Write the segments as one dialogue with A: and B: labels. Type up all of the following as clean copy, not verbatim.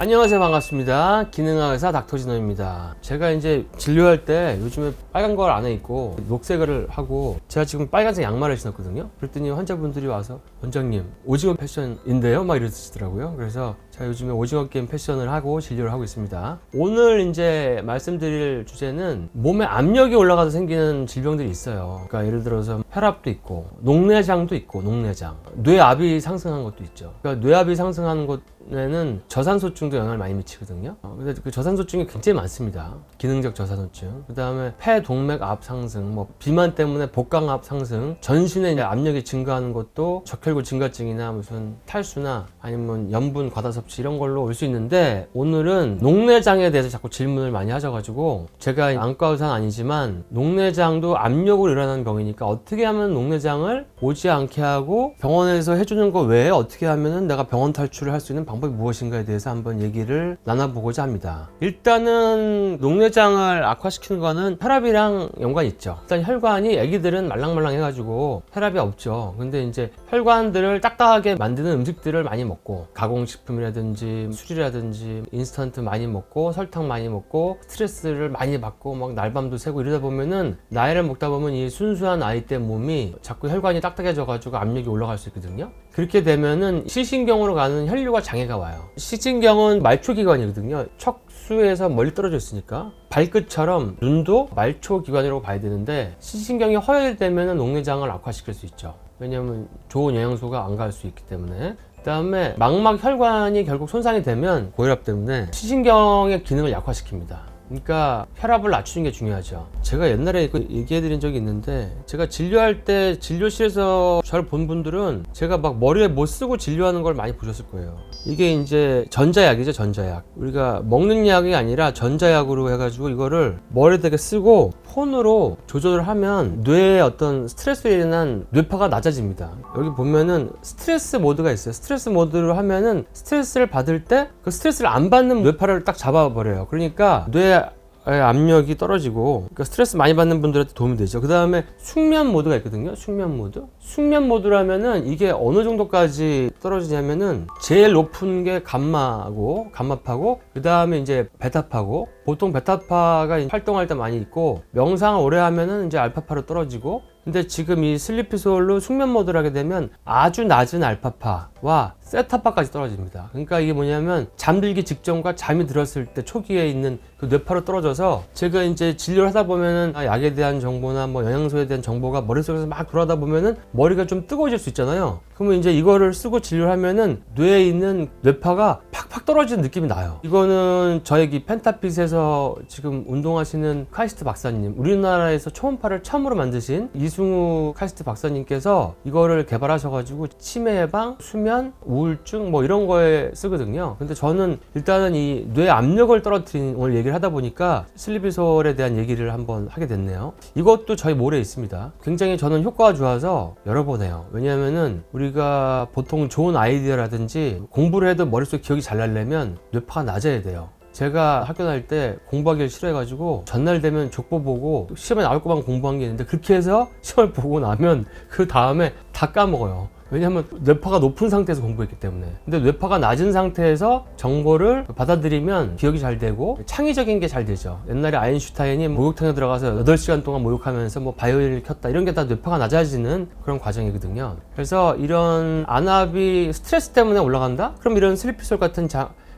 A: 안녕하세요. 반갑습니다. 기능학 의사 닥터진호입니다. 제가 이제 진료할 때 요즘에 빨간 걸 안에 입고 녹색을 하고 제가 지금 빨간색 양말을 신었거든요. 그랬더니 환자분들이 와서 원장님 오징어 패션인데요? 막 이러시더라고요. 그래서 제가 요즘에 오징어 게임 패션을 하고 진료를 하고 있습니다. 오늘 이제 말씀드릴 주제는 몸에 압력이 올라가서 생기는 질병들이 있어요. 그러니까 예를 들어서 혈압도 있고 녹내장도 있고 녹내장, 뇌압이 상승한 것도 있죠. 그러니까 뇌압이 상승하는 것에는 저산소증도 영향을 많이 미치거든요. 근데 그 저산소증이 굉장히 많습니다. 기능적 저산소증, 그 다음에 폐동맥압 상승, 뭐 비만 때문에 복강압 상승, 전신에 이제 압력이 증가하는 것도 적혈구 증가증이나 무슨 탈수나 아니면 염분 과다 섭취 이런 걸로 올 수 있는데, 오늘은 녹내장에 대해서 자꾸 질문을 많이 하셔가지고 제가 안과 의사는 아니지만 녹내장도 압력으로 일어나는 병이니까 어떻게 하면 녹내장을 오지 않게 하고 병원에서 해주는 거 외에 어떻게 하면은 내가 병원 탈출을 할 수 있는 방법이 무엇인가에 대해서 한번 얘기를 나눠보고자 합니다. 일단은 녹내장을 악화시키는 거는 혈압이랑 연관이 있죠. 일단 혈관이 애기들은 말랑말랑 해가지고 혈압이 없죠. 근데 이제 혈관들을 딱딱하게 만드는 음식들을 많이 먹고 가공식품이라든지 술이라든지 인스턴트 많이 먹고 설탕 많이 먹고 스트레스를 많이 받고 막 날밤도 새고 이러다 보면은 나이를 먹다 보면 이 순수한 아이 때 몸이 자꾸 혈관이 딱딱해져 가지고 압력이 올라갈 수 있거든요. 그렇게 되면은 시신경으로 가는 혈류가 장애가 와요. 시신경은 말초기관이거든요. 척수에서 멀리 떨어져 있으니까 발끝처럼 눈도 말초기관이라고 봐야 되는데, 시신경이 허혈되면은 녹내장을 악화시킬 수 있죠. 왜냐하면 좋은 영양소가 안 갈 수 있기 때문에. 그 다음에 망막 혈관이 결국 손상이 되면 고혈압 때문에 시신경의 기능을 약화시킵니다. 그러니까 혈압을 낮추는 게 중요하죠. 제가 옛날에 얘기해드린 적이 있는데, 제가 진료할 때 진료실에서 저를 본 분들은 제가 막 머리에 못 쓰고 진료하는 걸 많이 보셨을 거예요. 이게 이제 전자약이죠. 전자약. 우리가 먹는 약이 아니라 전자약으로 해가지고 이거를 머리에다가 쓰고 폰으로 조절을 하면 뇌에 어떤 스트레스로 인한 뇌파가 낮아집니다. 여기 보면은 스트레스 모드가 있어요. 스트레스 모드로 하면은 스트레스를 받을 때 그 스트레스를 안 받는 뇌파를 딱 잡아버려요. 그러니까 뇌 압력이 떨어지고, 그러니까 스트레스 많이 받는 분들한테 도움이 되죠. 그 다음에 숙면 모드가 있거든요. 숙면 모드. 숙면 모드라면은 이게 어느 정도까지 떨어지냐면은 제일 높은 게 감마파고 그 다음에 이제 베타파고, 보통 베타파가 활동할 때 많이 있고 명상을 오래 하면은 이제 알파파로 떨어지고, 근데 지금 이 슬리피솔로 숙면 모드를 하게 되면 아주 낮은 알파파와 세타파까지 떨어집니다. 그러니까 이게 뭐냐면 잠들기 직전과 잠이 들었을 때 초기에 있는 그 뇌파로 떨어져서, 제가 이제 진료를 하다 보면은 약에 대한 정보나 뭐 영양소에 대한 정보가 머릿속에서 막 돌아다 보면은 머리가 좀 뜨거워질 수 있잖아요. 그러면 이제 이거를 쓰고 진료를 하면은 뇌에 있는 뇌파가 팍팍 떨어지는 느낌이 나요. 이거는 저희 펜타핏에서 지금 운동하시는 카이스트 박사님, 우리나라에서 초음파를 처음으로 만드신 이승우 카이스트 박사님께서 이거를 개발하셔가지고 치매 예방, 수면, 우울증 뭐 이런 거에 쓰거든요. 근데 저는 일단은 이 뇌 압력을 떨어뜨리는, 오늘 얘기를 하다 보니까 슬리피솔에 대한 얘기를 한번 하게 됐네요. 이것도 저희 몰에 있습니다. 굉장히 저는 효과가 좋아서 여러 번 해요. 왜냐하면은 우리가 보통 좋은 아이디어라든지 공부를 해도 머릿속 기억이 잘 나려면 뇌파가 낮아야 돼요. 제가 학교 다닐 때 공부하기를 싫어해가지고 전날 되면 족보 보고 시험에 나올 것만 공부한 게 있는데, 그렇게 해서 시험을 보고 나면 그 다음에 다 까먹어요. 왜냐하면 뇌파가 높은 상태에서 공부했기 때문에. 근데 뇌파가 낮은 상태에서 정보를 받아들이면 기억이 잘 되고 창의적인 게 잘 되죠. 옛날에 아인슈타인이 목욕탕에 들어가서 8시간 동안 목욕하면서 뭐 바이올린을 켰다, 이런 게 다 뇌파가 낮아지는 그런 과정이거든요. 그래서 이런 안압이 스트레스 때문에 올라간다? 그럼 이런 슬리피솔 같은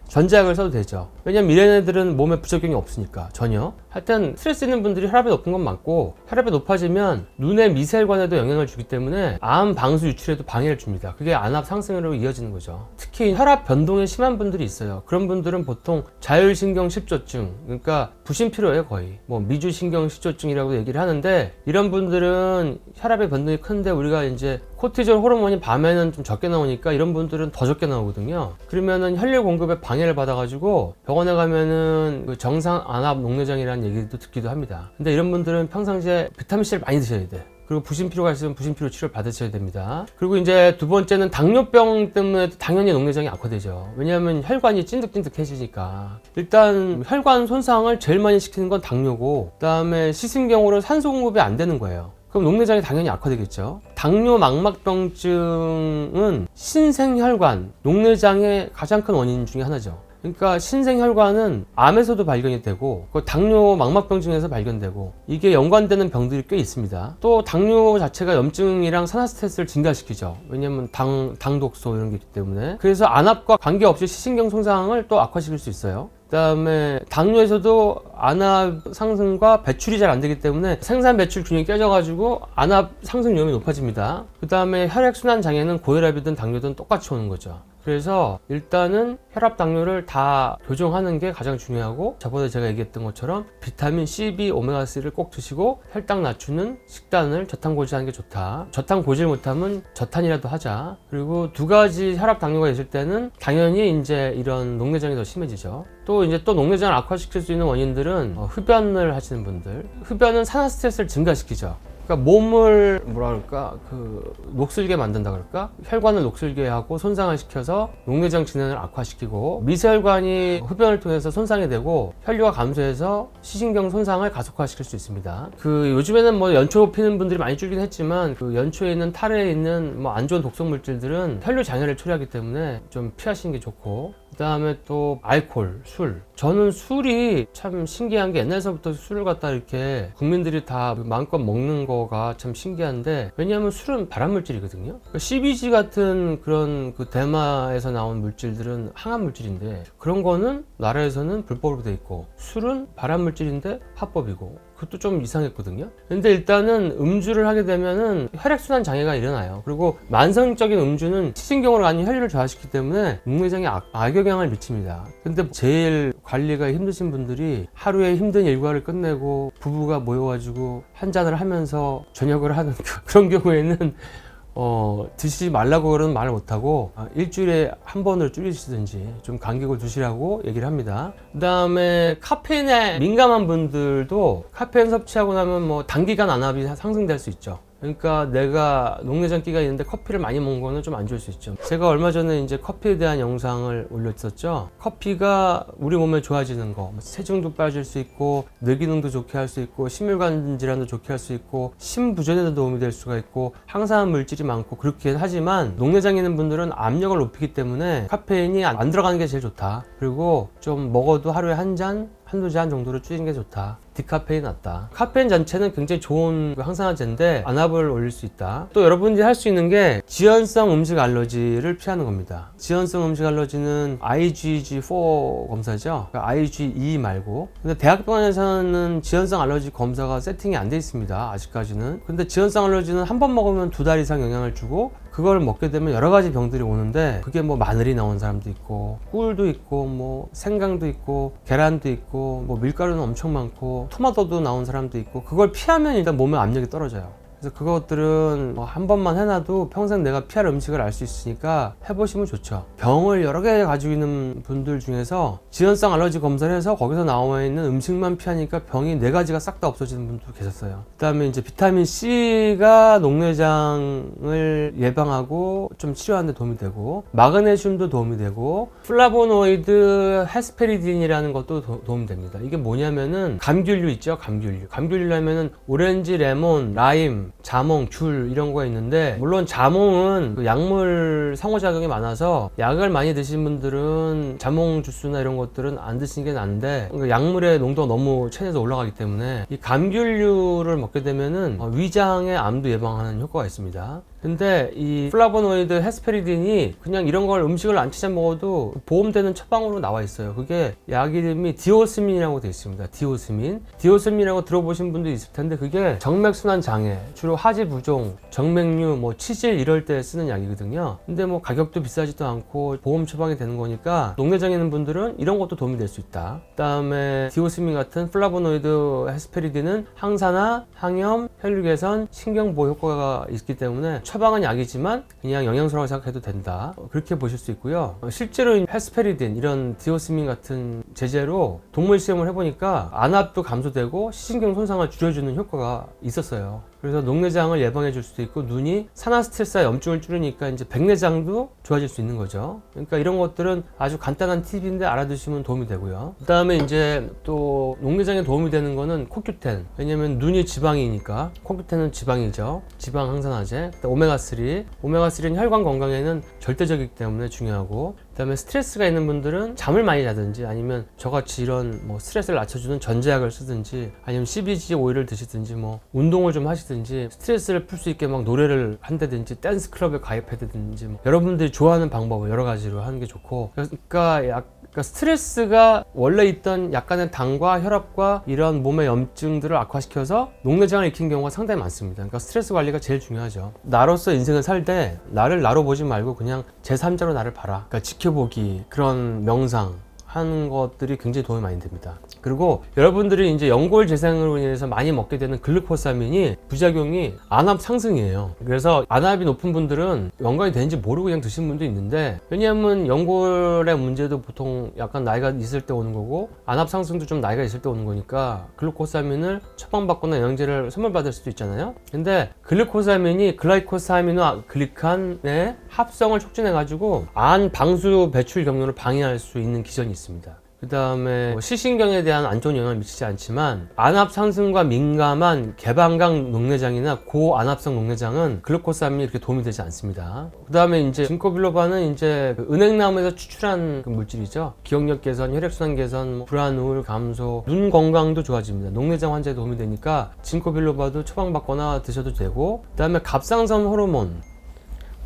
A: 전자약을 써도 되죠. 왜냐면 이런 애들은 몸에 부작용이 없으니까 전혀. 하여튼 스트레스 있는 분들이 혈압이 높은 건 맞고, 혈압이 높아지면 눈의 미세혈관에도 영향을 주기 때문에 암 방수 유출에도 방해를 줍니다. 그게 안압 상승으로 이어지는 거죠. 특히 혈압 변동이 심한 분들이 있어요. 그런 분들은 보통 자율신경 실조증, 그러니까 부심피로예요. 거의 뭐 미주신경 실조증이라고 얘기를 하는데, 이런 분들은 혈압의 변동이 큰데 우리가 이제 코티졸 호르몬이 밤에는 좀 적게 나오니까 이런 분들은 더 적게 나오거든요. 그러면은 혈류 공급에 방해를 받아가지고 병원에 가면은 그 정상 안압 녹내장이라는 얘기도 듣기도 합니다. 근데 이런 분들은 평상시에 비타민C를 많이 드셔야 돼. 그리고 부심피로가 있으면 부심피로 치료를 받으셔야 됩니다. 그리고 이제 두 번째는 당뇨병 때문에 당연히 녹내장이 악화되죠. 왜냐하면 혈관이 찐득찐득해지니까. 일단 혈관 손상을 제일 많이 시키는 건 당뇨고, 그 다음에 시신경으로 산소 공급이 안 되는 거예요. 그럼 녹내장이 당연히 악화되겠죠. 당뇨 망막병증은 신생혈관, 녹내장의 가장 큰 원인 중에 하나죠. 그러니까 신생혈관은 암에서도 발견이 되고 당뇨 망막병증에서 발견되고 이게 연관되는 병들이 꽤 있습니다. 또 당뇨 자체가 염증이랑 산화스트레스를 증가시키죠. 왜냐면 당독소 이런 게 있기 때문에. 그래서 안압과 관계없이 시신경 손상을 또 악화시킬 수 있어요. 그 다음에 당뇨에서도 안압 상승과 배출이 잘 안 되기 때문에 생산 배출 균형이 깨져가지고 안압 상승 위험이 높아집니다. 그 다음에 혈액순환 장애는 고혈압이든 당뇨든 똑같이 오는 거죠. 그래서 일단은 혈압 당뇨를 다 교정하는 게 가장 중요하고, 저번에 제가 얘기했던 것처럼 비타민 C, B, 오메가3를 꼭 드시고 혈당 낮추는 식단을 저탄고지하는 게 좋다. 저탄고지를 못하면 저탄이라도 하자. 그리고 두 가지 혈압 당뇨가 있을 때는 당연히 이제 이런 녹내장이 더 심해지죠. 또 이제 또 녹내장을 악화시킬 수 있는 원인들은 흡연을 하시는 분들. 흡연은 산화스트레스를 증가시키죠. 그러니까 몸을 녹슬게 만든다 그럴까? 혈관을 녹슬게 하고 손상을 시켜서 녹내장 진행을 악화시키고, 미세혈관이 흡연을 통해서 손상이 되고 혈류가 감소해서 시신경 손상을 가속화시킬 수 있습니다. 요즘에는 뭐 연초 피는 분들이 많이 줄긴 했지만 연초에 있는 탈에 있는 안 좋은 독성 물질들은 혈류 장애를 초래하기 때문에 좀 피하시는 게 좋고, 그 다음에 또 알코올, 술. 저는 술이 참 신기한 게, 옛날서부터 술을 갖다 이렇게 국민들이 다 마음껏 먹는 거가 참 신기한데, 왜냐하면 술은 발암물질이거든요. 그러니까 CBG 같은 그런 대마에서 나온 물질들은 항암물질인데, 그런 거는 나라에서는 불법으로 돼 있고, 술은 발암물질인데 합법이고, 그것도 좀 이상했거든요. 근데 일단은 음주를 하게 되면은 혈액순환 장애가 일어나요. 그리고 만성적인 음주는 시신경으로 가는 혈류를 저하시키기 때문에 녹내장에 악영향을 미칩니다. 근데 제일 관리가 힘드신 분들이 하루에 힘든 일과를 끝내고 부부가 모여가지고 한잔을 하면서 저녁을 하는 그런 경우에는 드시지 말라고 그러는 말을 못하고 일주일에 한 번으로 줄이시든지 좀 간격을 두시라고 얘기를 합니다. 그 다음에 카페인에 민감한 분들도 카페인 섭취하고 나면 뭐 단기간 안압이 상승될 수 있죠. 그러니까 내가 녹내장기가 있는데 커피를 많이 먹은 거는 좀 안 좋을 수 있죠. 제가 얼마 전에 이제 커피에 대한 영상을 올렸었죠. 커피가 우리 몸에 좋아지는 거, 체중도 빠질 수 있고, 뇌기능도 좋게 할 수 있고, 심혈관 질환도 좋게 할 수 있고, 심부전에도 도움이 될 수가 있고, 항산화 물질이 많고, 그렇긴 하지만 녹내장 있는 분들은 압력을 높이기 때문에 카페인이 안 들어가는 게 제일 좋다. 그리고 좀 먹어도 하루에 한두 잔 정도로 줄이는 게 좋다. 디카페인 낫다. 카페인 자체는 굉장히 좋은 항산화제인데 안압을 올릴 수 있다. 또 여러분들이 할 수 있는 게 지연성 음식 알러지를 피하는 겁니다. 지연성 음식 알러지는 IgG4 검사죠. 그러니까 IgE 말고. 근데 대학병원에서는 지연성 알러지 검사가 세팅이 안 돼 있습니다. 아직까지는. 근데 지연성 알러지는 한 번 먹으면 2달 이상 영향을 주고, 그걸 먹게 되면 여러 가지 병들이 오는데, 그게 뭐 마늘이 나온 사람도 있고, 꿀도 있고, 뭐 생강도 있고, 계란도 있고, 뭐 밀가루는 엄청 많고, 토마토도 나온 사람도 있고, 그걸 피하면 일단 몸에 압력이 떨어져요. 그래서 그것들은 한 번만 해놔도 평생 내가 피할 음식을 알 수 있으니까 해보시면 좋죠. 병을 여러 개 가지고 있는 분들 중에서 지연성 알러지 검사를 해서 거기서 나와 있는 음식만 피하니까 병이 4가지가 싹 다 없어지는 분도 계셨어요. 그 다음에 이제 비타민 C가 녹내장을 예방하고 좀 치료하는 데 도움이 되고, 마그네슘도 도움이 되고, 플라보노이드 헤스페리딘이라는 것도 도움이 됩니다. 이게 뭐냐면은 감귤류 있죠. 감귤류 하면은 오렌지, 레몬, 라임, 자몽, 귤 이런 거가 있는데, 물론 자몽은 약물 상호작용이 많아서 약을 많이 드시는 분들은 자몽 주스나 이런 것들은 안 드시는 게 나은데, 약물의 농도가 너무 체내에서 올라가기 때문에 이 감귤류를 먹게 되면은 위장의 암도 예방하는 효과가 있습니다. 근데 이 플라보노이드 헤스페리딘이 그냥 이런 걸 음식을 안 치자 먹어도 보험되는 처방으로 나와 있어요. 그게 약 이름이 디오스민이라고 되어 있습니다. 디오스민이라고 들어보신 분도 있을 텐데, 그게 정맥순환 장애, 주로 하지 부종, 정맥류, 뭐 치질 이럴 때 쓰는 약이거든요. 근데 뭐 가격도 비싸지도 않고 보험 처방이 되는 거니까 녹내장 있는 분들은 이런 것도 도움이 될 수 있다. 그 다음에 디오스민 같은 플라보노이드 헤스페리딘은 항산화, 항염, 혈류 개선, 신경 보호 효과가 있기 때문에 처방은 약이지만 그냥 영양소라고 생각해도 된다. 그렇게 보실 수 있고요. 실제로 헤스페리딘, 이런 디오스민 같은 제제로 동물 시험을 해보니까 안압도 감소되고 시신경 손상을 줄여주는 효과가 있었어요. 그래서 녹내장을 예방해 줄 수도 있고, 눈이 산화 스트레스와 염증을 줄이니까 이제 백내장도 좋아질 수 있는 거죠. 그러니까 이런 것들은 아주 간단한 팁인데 알아두시면 도움이 되고요. 그 다음에 이제 또 녹내장에 도움이 되는 거는 코큐텐. 왜냐면 눈이 지방이니까. 코큐텐은 지방이죠. 지방 항산화제. 오메가3. 오메가3는 혈관 건강에는 절대적이기 때문에 중요하고, 그 다음에 스트레스가 있는 분들은 잠을 많이 자든지, 아니면 저같이 이런 뭐 스트레스를 낮춰주는 전제약을 쓰든지, 아니면 CBG 오일을 드시든지, 뭐 운동을 좀 하시든지, 스트레스를 풀 수 있게 막 노래를 한다든지, 댄스 클럽에 가입해든지, 뭐 여러분들이 좋아하는 방법을 여러 가지로 하는 게 좋고, 그러니까 스트레스가 원래 있던 약간의 당과 혈압과 이런 몸의 염증들을 악화시켜서 녹내장을 일으킨 경우가 상당히 많습니다. 그러니까 스트레스 관리가 제일 중요하죠. 나로서 인생을 살 때 나를 나로 보지 말고 그냥 제3자로 나를 봐라. 그러니까 지켜보기, 그런 명상 하는 것들이 굉장히 도움이 많이 됩니다. 그리고 여러분들이 이제 연골 재생으로 인해서 많이 먹게 되는 글루코사민이 부작용이 안압 상승이에요. 그래서 안압이 높은 분들은 연관이 되는지 모르고 그냥 드시는 분도 있는데, 왜냐하면 연골의 문제도 보통 약간 나이가 있을 때 오는 거고, 안압 상승도 좀 나이가 있을 때 오는 거니까 글루코사민을 처방받거나 영양제를 선물 받을 수도 있잖아요. 근데 글루코사민이 글라이코사미노 글리칸의 합성을 촉진해 가지고 안 방수 배출 경로를 방해할 수 있는 기전이 있습니다. 그 다음에 시신경에 대한 안 좋은 영향을 미치지 않지만, 안압 상승과 민감한 개방각 녹내장이나 고안압성 녹내장은 글루코사민이 이렇게 도움이 되지 않습니다. 그 다음에 이제 진코빌로바는 이제 은행나무에서 추출한 그 물질이죠. 기억력 개선, 혈액순환 개선, 불안우울 감소, 눈 건강도 좋아집니다. 녹내장 환자에 도움이 되니까 진코빌로바도 처방받거나 드셔도 되고, 그 다음에 갑상선 호르몬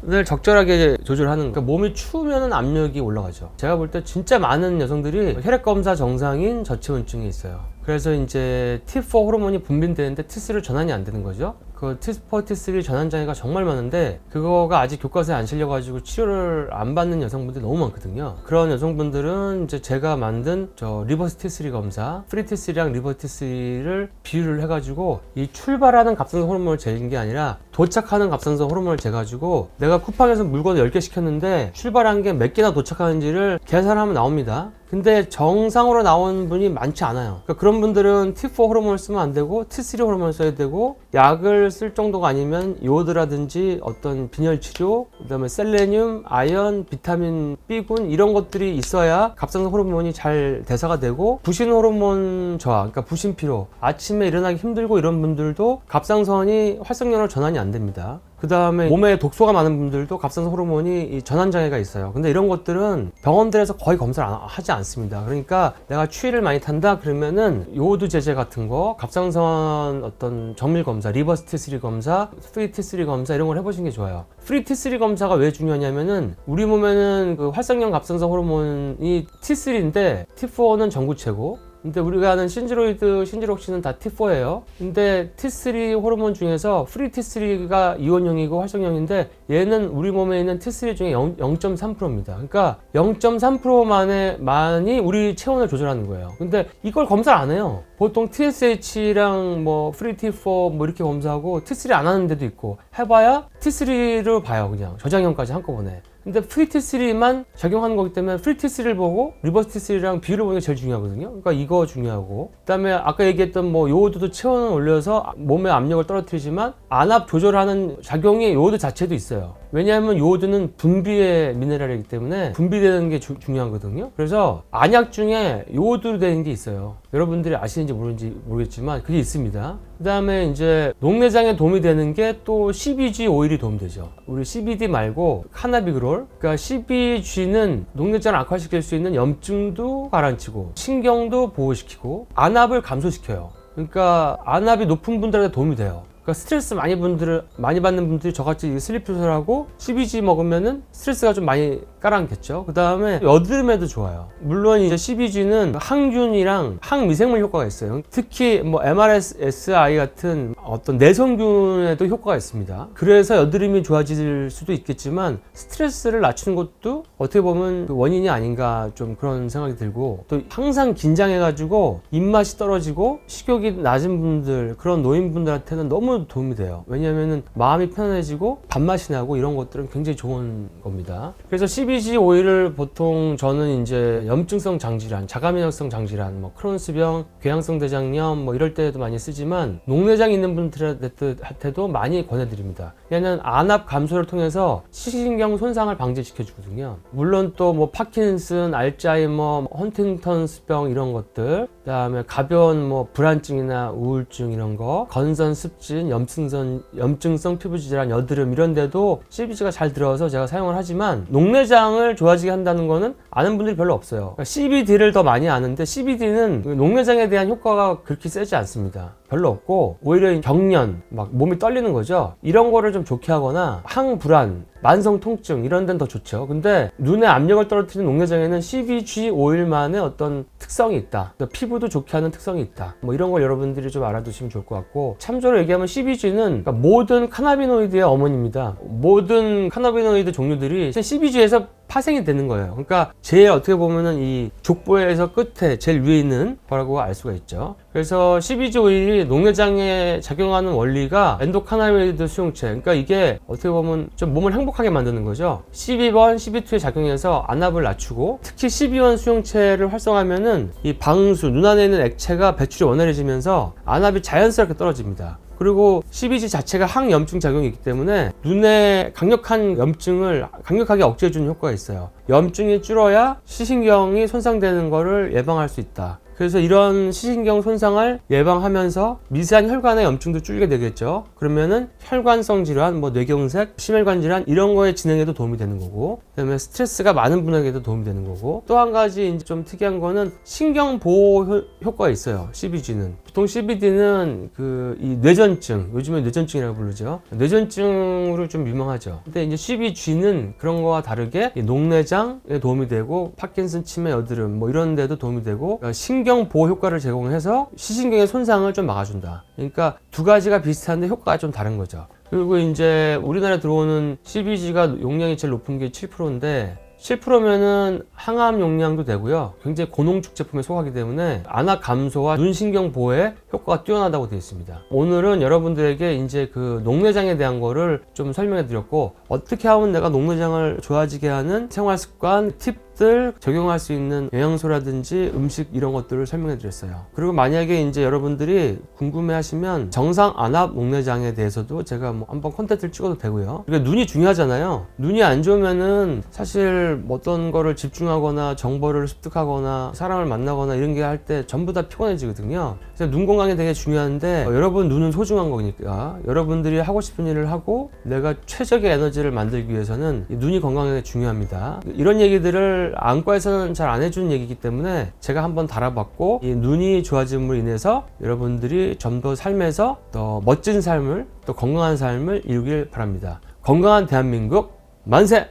A: 을 적절하게 조절하는, 그러니까 몸이 추우면 압력이 올라가죠. 제가 볼 때 진짜 많은 여성들이 혈액검사 정상인 저체온증이 있어요. 그래서 이제 T4 호르몬이 분비되는데 T3로 전환이 안 되는 거죠. 그 T4, T3 전환 장애가 정말 많은데, 그거가 아직 교과서에 안 실려가지고 치료를 안 받는 여성분들이 너무 많거든요. 그런 여성분들은 이제 제가 만든 저 리버스 T3 검사, 프리 T3랑 리버스 T3를 비율을 해가지고 이 출발하는 갑상선 호르몬을 재는 게 아니라 도착하는 갑상선 호르몬을 재가지고, 내가 쿠팡에서 물건 10개 시켰는데 출발한 게 몇 개나 도착하는지를 계산하면 나옵니다. 근데 정상으로 나온 분이 많지 않아요. 그러니까 그런 분들은 T4 호르몬을 쓰면 안 되고 T3 호르몬을 써야 되고, 약을 쓸 정도가 아니면 요오드라든지 어떤 빈혈 치료, 그 다음에 셀레늄, 아연, 비타민 B군 이런 것들이 있어야 갑상선 호르몬이 잘 대사가 되고, 부신 호르몬 저하, 그러니까 부신 피로, 아침에 일어나기 힘들고 이런 분들도 갑상선이 활성력으로 전환이 안 됩니다. 그 다음에 몸에 독소가 많은 분들도 갑상선 호르몬이 전환 장애가 있어요. 근데 이런 것들은 병원들에서 거의 검사를 하지 않습니다. 그러니까 내가 추위를 많이 탄다 그러면은 요오드 제제 같은 거, 갑상선 어떤 정밀 검사, 리버스 T3 검사, 프리 T3 검사 이런 걸 해보시는 게 좋아요. 프리 T3 검사가 왜 중요하냐면은, 우리 몸에는 그 활성형 갑상선 호르몬이 T3인데 T4는 전구체고, 근데 우리가 아는 신지로이드, 신지록시는 다 T4예요. 근데 T3 호르몬 중에서 프리 T3가 이온형이고 활성형인데, 얘는 우리 몸에 있는 T3 중에 0.3%입니다. 그러니까 0.3%만이 우리 체온을 조절하는 거예요. 근데 이걸 검사를 안 해요. 보통 TSH랑 뭐 프리 T4 뭐 이렇게 검사하고 T3 안 하는 데도 있고, 해봐야 T3를 봐요. 그냥 저장형까지 한꺼번에. 근데 프리 T3만 적용하는 거기 때문에 프리 T3를 보고 리버스 T3랑 비율을 보는 게 제일 중요하거든요. 그러니까 이거 중요하고, 그 다음에 아까 얘기했던 뭐 요오드도 체온을 올려서 몸의 압력을 떨어뜨리지만 안압 조절하는 작용이 요오드 자체도 있어요. 왜냐하면 요오드는 분비의 미네랄이기 때문에 분비되는 게 중요하거든요. 그래서 안약 중에 요오드로 되는 게 있어요. 여러분들이 아시는지 모르겠지만 그게 있습니다. 그 다음에 이제 녹내장에 도움이 되는 게 또 CBG 오일이 도움되죠. 우리 CBD 말고 카나비그롤, 그러니까 CBG는 녹내장을 악화시킬 수 있는 염증도 가라앉히고 신경도 보호시키고 안압을 감소시켜요. 그러니까 안압이 높은 분들한테 도움이 돼요. 그러니까 스트레스 많이 받는 분들이 저같이 슬리피설하고 CBG 먹으면은 스트레스가 좀 많이 깔아앉겠죠. 그 다음에 여드름에도 좋아요. 물론 이제 CBG는 항균이랑 항미생물 효과가 있어요. 특히 뭐 MRSI 같은 어떤 내성균에도 효과가 있습니다. 그래서 여드름이 좋아질 수도 있겠지만, 스트레스를 낮추는 것도 어떻게 보면 그 원인이 아닌가 좀 그런 생각이 들고, 또 항상 긴장해가지고 입맛이 떨어지고 식욕이 낮은 분들, 그런 노인분들한테는 너무 도움이 돼요. 왜냐하면 마음이 편안해지고 밥맛이 나고 이런 것들은 굉장히 좋은 겁니다. 그래서 CBG 오일을 보통 저는 이제 염증성 장질환, 자가면역성 장질환, 뭐 크론스병, 궤양성 대장염 뭐 이럴 때에도 많이 쓰지만 녹내장 있는 분들한테도 많이 권해드립니다. 얘는 안압 감소를 통해서 시신경 손상을 방지시켜 주거든요. 물론 또 뭐 파킨슨, 알츠하이머, 헌팅턴스병 이런 것들, 그다음에 가벼운 뭐 불안증이나 우울증 이런 거, 건선 습진, 염증성 피부 질환, 여드름 이런 데도 CBG가 잘 들어서 제가 사용을 하지만 녹내장을 좋아지게 한다는 거는 아는 분들이 별로 없어요. 그러니까 CBD를 더 많이 아는데 CBD는 녹내장에 대한 효과가 그렇게 세지 않습니다. 별로 없고 오히려 경련, 막 몸이 떨리는 거죠. 이런 거를 좀 좋게 하거나 항불안, 만성 통증 이런 데는 더 좋죠. 근데 눈의 압력을 떨어뜨리는 녹내장에는 CBG 오일만의 어떤 특성이 있다. 그러니까 피부도 좋게 하는 특성이 있다. 뭐 이런 걸 여러분들이 좀 알아두시면 좋을 것 같고, 참조로 얘기하면 CBG는 그러니까 모든 카나비노이드의 어머니입니다. 모든 카나비노이드 종류들이 CBG에서 파생이 되는 거예요. 그러니까 제일 어떻게 보면은 이 족보에서 끝에 제일 위에 있는 거라고 알 수가 있죠. 그래서 CBG 오일이 녹내장에 작용하는 원리가 엔도카나비노이드 수용체, 그러니까 이게 어떻게 보면 좀 몸을 행복하게 만드는 거죠. CB1, CB2에 작용해서 안압을 낮추고, 특히 CB1 수용체를 활성화하면은 이 방수, 눈 안에 있는 액체가 배출이 원활해지면서 안압이 자연스럽게 떨어집니다. 그리고 CBG 자체가 항염증 작용이 있기 때문에 눈에 강력한 염증을 강력하게 억제해주는 효과가 있어요. 염증이 줄어야 시신경이 손상되는 것을 예방할 수 있다. 그래서 이런 시신경 손상을 예방하면서 미세한 혈관의 염증도 줄게 되겠죠. 그러면은 혈관성 질환, 뭐 뇌경색, 심혈관 질환 이런 거의 진행에도 도움이 되는 거고, 그다음에 스트레스가 많은 분에게도 도움이 되는 거고, 또 한 가지 이제 좀 특이한 거는 신경 보호 효과가 있어요. CBG는 보통 CBD는 이 뇌전증, 요즘에 뇌전증이라고 부르죠. 뇌전증으로 좀 유명하죠. 근데 이제 CBG는 그런 거와 다르게 녹내장에 도움이 되고, 파킨슨, 치매, 여드름 뭐 이런 데도 도움이 되고, 신경 보호 효과를 제공해서 시신경의 손상을 좀 막아준다. 그러니까 두 가지가 비슷한데 효과가 좀 다른 거죠. 그리고 이제 우리나라에 들어오는 CBG가 용량이 제일 높은 게 7%인데 7%면은 항암 용량도 되고요. 굉장히 고농축 제품에 속하기 때문에 안압 감소와 눈신경 보호에 효과가 뛰어나다고 되어 있습니다. 오늘은 여러분들에게 이제 그 녹내장에 대한 거를 좀 설명해 드렸고, 어떻게 하면 내가 녹내장을 좋아지게 하는 생활 습관, 팁들, 적용할 수 있는 영양소라든지 음식 이런 것들을 설명해 드렸어요. 그리고 만약에 이제 여러분들이 궁금해 하시면 정상 안압 녹내장에 대해서도 제가 뭐 한번 콘텐츠를 찍어도 되고요. 그러니까 눈이 중요하잖아요. 눈이 안 좋으면은 사실 어떤 거를 집중하거나 정보를 습득하거나 사람을 만나거나 이런 게 할 때 전부 다 피곤해지거든요. 그래서 눈 건강이 되게 중요한데 여러분 눈은 소중한 거니까 여러분들이 하고 싶은 일을 하고 내가 최적의 에너지를 만들기 위해서는 눈이 건강하게 중요합니다. 이런 얘기들을 안과에서는 잘 안 해주는 얘기이기 때문에 제가 한번 달아봤고, 이 눈이 좋아짐으로 인해서 여러분들이 좀 더 삶에서 더 멋진 삶을, 또 건강한 삶을 이루길 바랍니다. 건강한 대한민국 만세!